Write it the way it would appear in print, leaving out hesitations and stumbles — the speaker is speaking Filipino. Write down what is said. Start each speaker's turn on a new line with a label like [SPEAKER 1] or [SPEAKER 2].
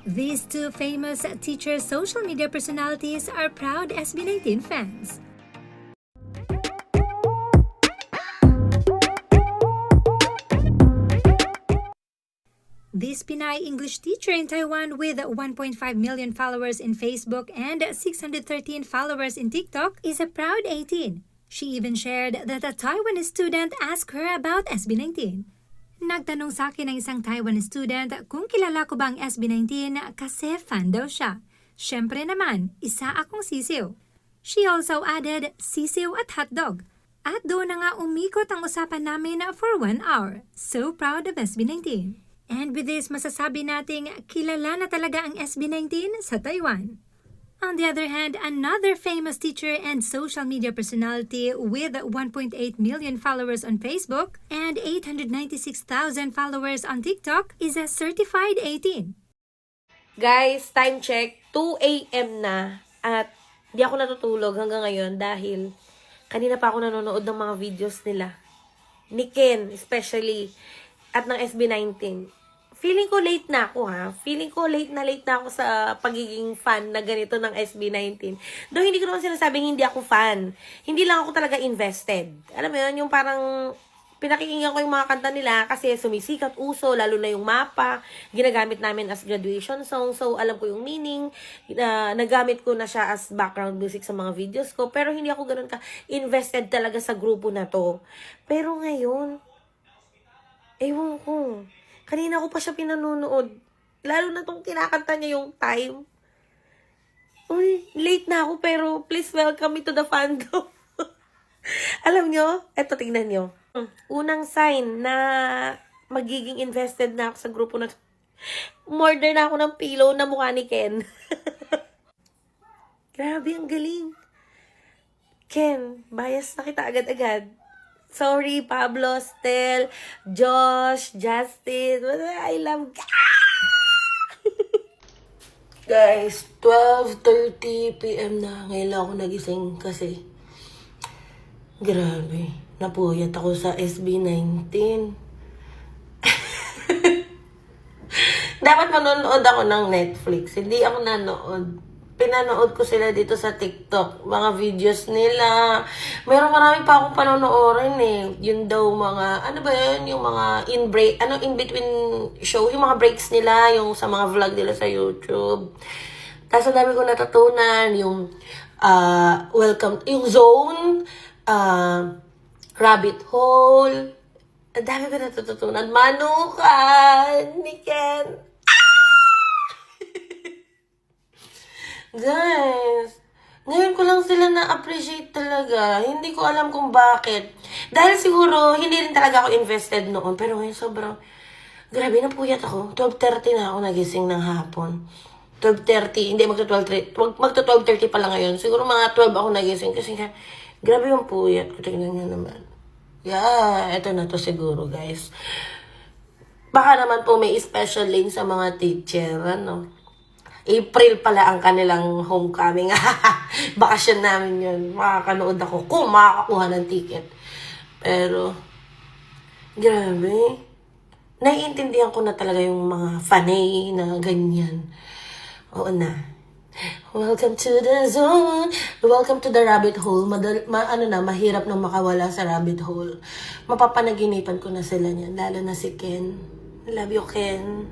[SPEAKER 1] These two famous teacher social media personalities are proud SB19 fans. This Pinay English teacher in Taiwan with 1.5 million followers in Facebook and 613 followers in TikTok is a proud 18. She even shared that a Taiwanese student asked her about SB19. Nagtanong sa akin ng isang Taiwanese student kung kilala ko ba ang SB19 kasi fan daw siya. Syempre naman, isa akong sisiw. She also added sisiw at hotdog. At doon na nga umikot ang usapan namin for 1 hour. So proud of SB19. And with this, masasabi nating kilala na talaga ang SB19 sa Taiwan. On the other hand, another famous teacher and social media personality with 1.8 million followers on Facebook and 896,000 followers on TikTok is a certified 18.
[SPEAKER 2] Guys, time check, 2 a.m. na at di ako natutulog hanggang ngayon dahil kanina pa ako nanonood ng mga videos nila. Ni Ken, especially, at ng SB19. Feeling ko late na ako Feeling ko late na ako sa pagiging fan na ganito ng SB19. Though hindi ko naman sinasabing hindi ako fan. Hindi lang ako talaga invested. Alam mo yun, yung parang pinakikinggan ko yung mga kanta nila kasi sumisikat, uso, lalo na yung mapa. Ginagamit namin as graduation song. So, alam ko yung meaning. Nagamit ko na siya as background music sa mga videos ko. Pero hindi ako ganun ka-invested talaga sa grupo na to. Pero ngayon, ewan ko. Kanina ko pa siya pinanonood. Lalo na tong kinakanta niya yung Time. Uy, late na ako pero please welcome me to the fandom. Alam nyo, eto tingnan nyo. Unang sign na magiging invested na ako sa grupo na to. Umorder na ako ng pillow na mukha ni Ken. Grabe, ang galing. Ken, bias na kita agad-agad. Sorry, Pablo, Stel, Josh, Justin. I love... Guys, 12:30 p.m. na. Ngayon lang ako nagising kasi grabe. Napuyat ako sa SB19. Dapat manonood ako ng Netflix. Hindi ako nanood. Pinanood ko sila dito sa TikTok. Mga videos nila. Meron marami pa akong panonoorin eh. Yun daw mga, ano ba yun? Yung mga in-between show. Yung mga breaks nila. Yung sa mga vlog nila sa YouTube. Tapos ang dami ko natutunan. Yung, yung Zone. Rabbit Hole. Ang dami ko natutunan. Manukan. Ni Ken. Guys, ngayon ko lang sila na-appreciate talaga. Hindi ko alam kung bakit. Dahil siguro, hindi rin talaga ako invested noon. Pero ngayon sobrang, grabe, napuyat ako. 12:30 na ako nagising ng hapon. 12:30, hindi magto-12:30 pa lang ngayon. Siguro mga 12 ako nagising kasi nga, grabe yung puyat ko. Tingnan nyo naman. Yeah, eto na to siguro, guys. Baka naman po may special link sa mga teacher, ano. April pala ang kanilang homecoming. Bakasyon namin yun. Makakanood ako kung makakakuha ng ticket. Pero, grabe. Naiintindihan ko na talaga yung mga fanay na ganyan. Oo na. Welcome to the zone. Welcome to the rabbit hole. Mahirap na makawala sa rabbit hole. Mapapanaginipan ko na sila niyan. Lalo na si Ken. I love you, Ken.